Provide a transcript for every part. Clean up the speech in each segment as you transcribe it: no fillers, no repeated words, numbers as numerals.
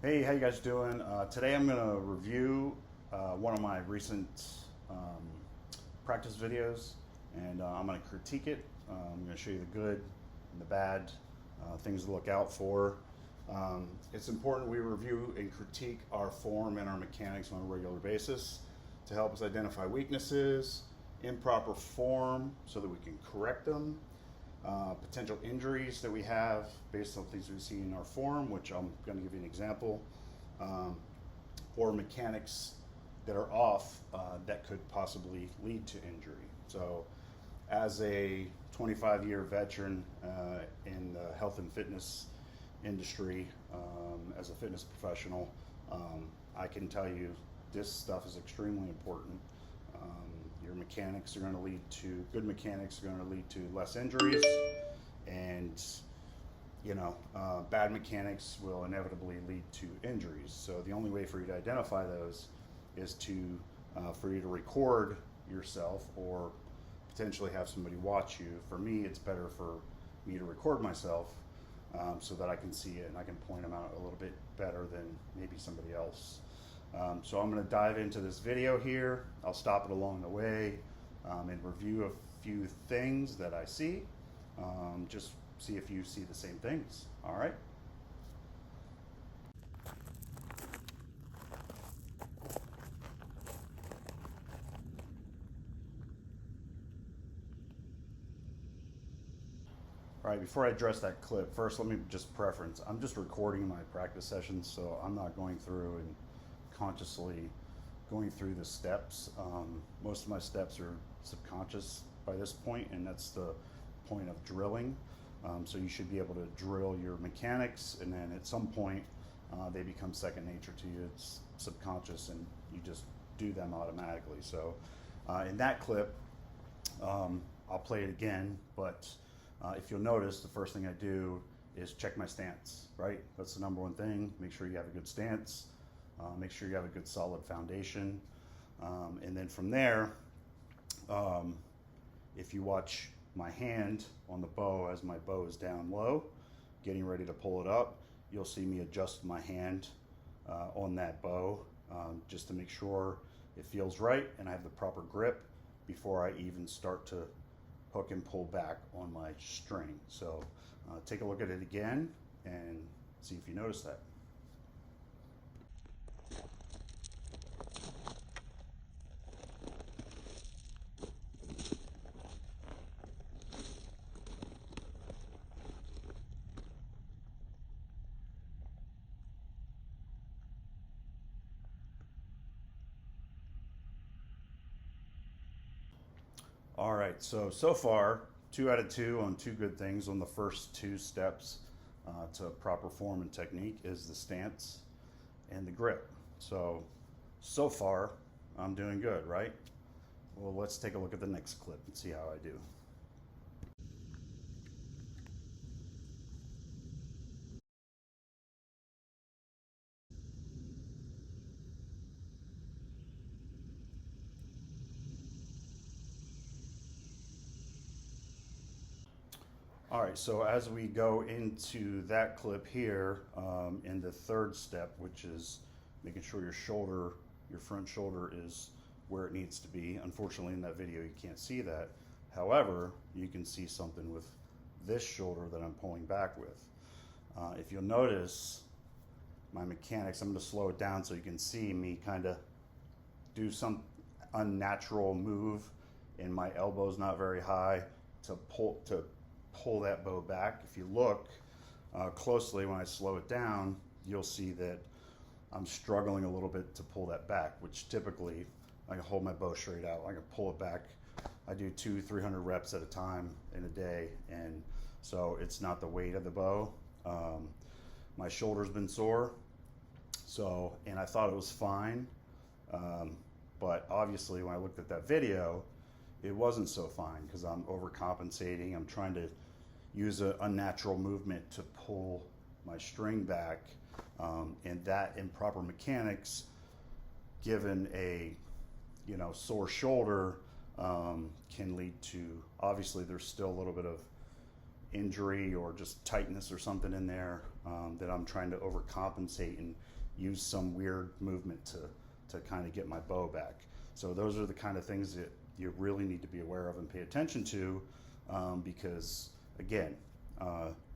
Hey, how you guys doing? Today I'm going to review one of my recent um, practice videos, and I'm going to critique it. I'm going to show you the good and the bad, things to look out for. It's important we review and critique our form and our mechanics on a regular basis to help us identify weaknesses, improper form so that we can correct them, potential injuries that we have based on things we see in our form, which I'm going to give you an example, or mechanics that are off that could possibly lead to injury. So, as a 25-year veteran in the health and fitness industry, as a fitness professional, I can tell you this stuff is extremely important. Your mechanics are going to lead to good mechanics are going to lead to less injuries, and bad mechanics will inevitably lead to injuries. So the only way for you to identify those is for you to record yourself or potentially have somebody watch you. For me, it's better for me to record myself so that I can see it and I can point them out a little bit better than maybe somebody else. So I'm going to dive into this video here. I'll stop it along the way and review a few things that I see. Just see if you see the same things. All right. All right, before I address that clip, first let me just preference. I'm just recording my practice sessions, so I'm not going through and consciously going through the steps. Most of my steps are subconscious by this point, and that's the point of drilling. So you should be able to drill your mechanics, and then at some point they become second nature to you. It's subconscious, and you just do them automatically. So in that clip, I'll play it again, but if you'll notice, the first thing I do is check my stance, right? That's the number one thing. Make sure you have a good stance. Make sure you have a good solid foundation. And then from there, if you watch my hand on the bow as my bow is down low, getting ready to pull it up, you'll see me adjust my hand on that bow just to make sure it feels right and I have the proper grip before I even start to hook and pull back on my string. So take a look at it again and see if you notice that. All right, so far, 2 out of 2 on 2 good things on the first 2 steps to proper form and technique is the stance and the grip. So far, I'm doing good, right? Well, let's take a look at the next clip and see how I do. All right, so as we go into that clip here, in the third step, which is making sure your front shoulder is where it needs to be. Unfortunately, in that video, you can't see that. However, you can see something with this shoulder that I'm pulling back with. If you'll notice my mechanics, I'm going to slow it down so you can see me kind of do some unnatural move, and my elbow's not very high to pull that bow back. If you look closely when I slow it down, you'll see that I'm struggling a little bit to pull that back, which typically I can hold my bow straight out. I can pull it back. I do 200-300 reps at a time in a day, and so it's not the weight of the bow. My shoulder's been sore, and I thought it was fine, but obviously when I looked at that video, it wasn't so fine because I'm overcompensating. I'm trying to use an unnatural movement to pull my string back, and that improper mechanics, given a sore shoulder, can lead to, obviously there's still a little bit of injury or just tightness or something in there that I'm trying to overcompensate and use some weird movement to kind of get my bow back. So those are the kind of things that you really need to be aware of and pay attention to, because again,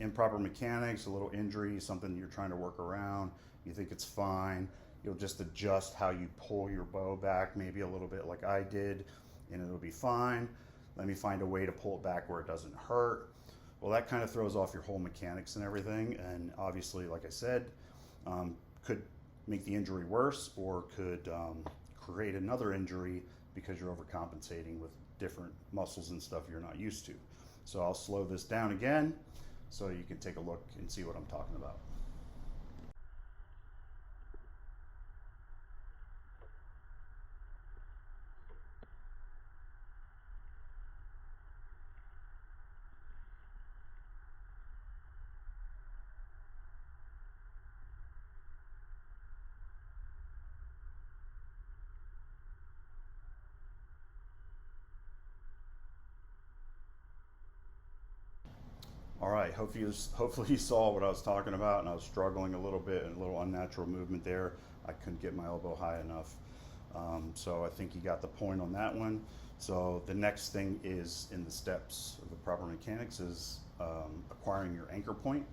improper mechanics, a little injury, something you're trying to work around, you think it's fine, you'll just adjust how you pull your bow back, maybe a little bit like I did, and it'll be fine. Let me find a way to pull it back where it doesn't hurt. Well, that kind of throws off your whole mechanics and everything, and obviously, like I said, could make the injury worse or could create another injury because you're overcompensating with different muscles and stuff you're not used to. So I'll slow this down again so you can take a look and see what I'm talking about. All right, hopefully you saw what I was talking about, and I was struggling a little bit and a little unnatural movement there. I couldn't get my elbow high enough. So I think you got the point on that one. So the next thing is in the steps of the proper mechanics is acquiring your anchor point,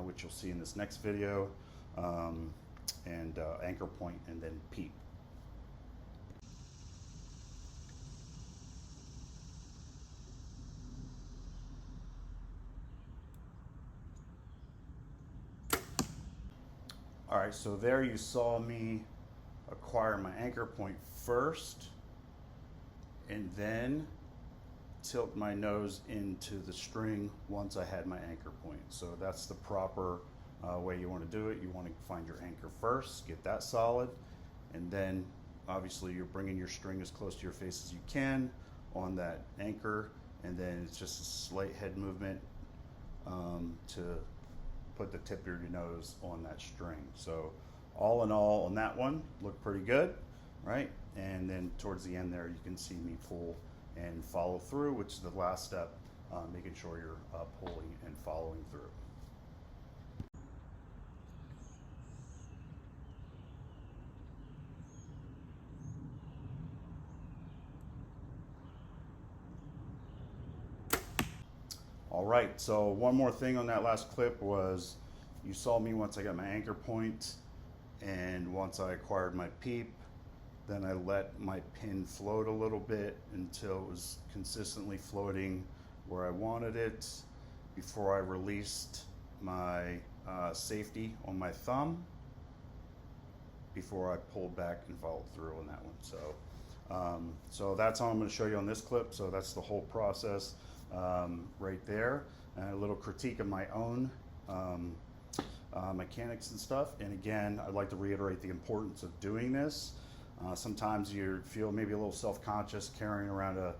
which you'll see in this next video, and anchor point and then peep. All right, so there you saw me acquire my anchor point first and then tilt my nose into the string once I had my anchor point. So that's the proper way you want to do it. You want to find your anchor first, get that solid, and then obviously you're bringing your string as close to your face as you can on that anchor, and then it's just a slight head movement to put the tip of your nose on that string. So all in all on that one, looked pretty good, right? And then towards the end there, you can see me pull and follow through, which is the last step, making sure you're pulling and following through. All right, so one more thing on that last clip was you saw me once I got my anchor point and once I acquired my peep, then I let my pin float a little bit until it was consistently floating where I wanted it before I released my safety on my thumb before I pulled back and followed through on that one. So that's all I'm going to show you on this clip. So that's the whole process right there, and a little critique of my own mechanics and stuff. And again, I'd like to reiterate the importance of doing this. Sometimes you feel maybe a little self-conscious carrying around a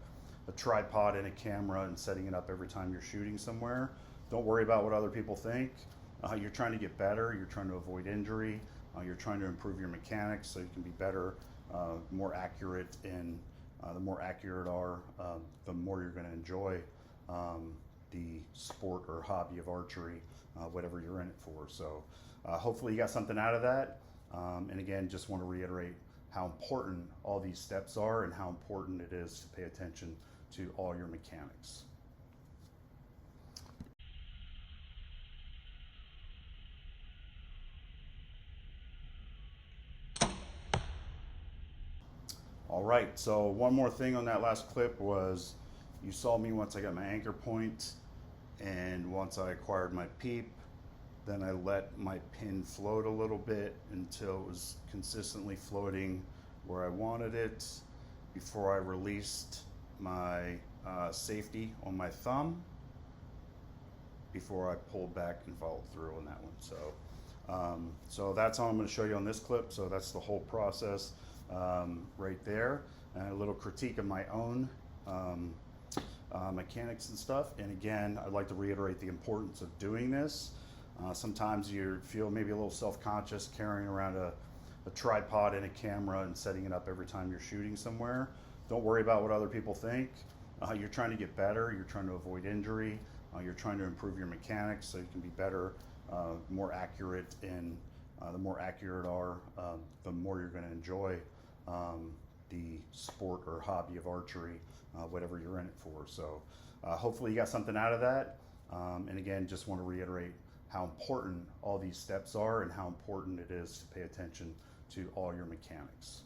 tripod and a camera and setting it up every time you're shooting somewhere. Don't worry about what other people think. You're trying to get better, you're trying to avoid injury, you're trying to improve your mechanics so you can be better, more accurate, and the more accurate are, the more you're going to enjoy the sport or hobby of archery, whatever you're in it for. So hopefully you got something out of that. And again, just want to reiterate how important all these steps are and how important it is to pay attention to all your mechanics. All right, so one more thing on that last clip was you saw me once I got my anchor point and once I acquired my peep, then I let my pin float a little bit until it was consistently floating where I wanted it before I released my safety on my thumb before I pulled back and followed through on that one. So that's all I'm going to show you on this clip. So that's the whole process right there, and a little critique of my own mechanics and stuff. And again, I'd like to reiterate the importance of doing this. Sometimes you feel maybe a little self-conscious carrying around a tripod and a camera and setting it up every time you're shooting somewhere. Don't worry about what other people think. You're trying to get better, you're trying to avoid injury, you're trying to improve your mechanics so you can be better, more accurate, and the more accurate are, the more you're going to enjoy the sport or hobby of archery, whatever you're in it for. So hopefully you got something out of that. And again, just want to reiterate how important all these steps are and how important it is to pay attention to all your mechanics.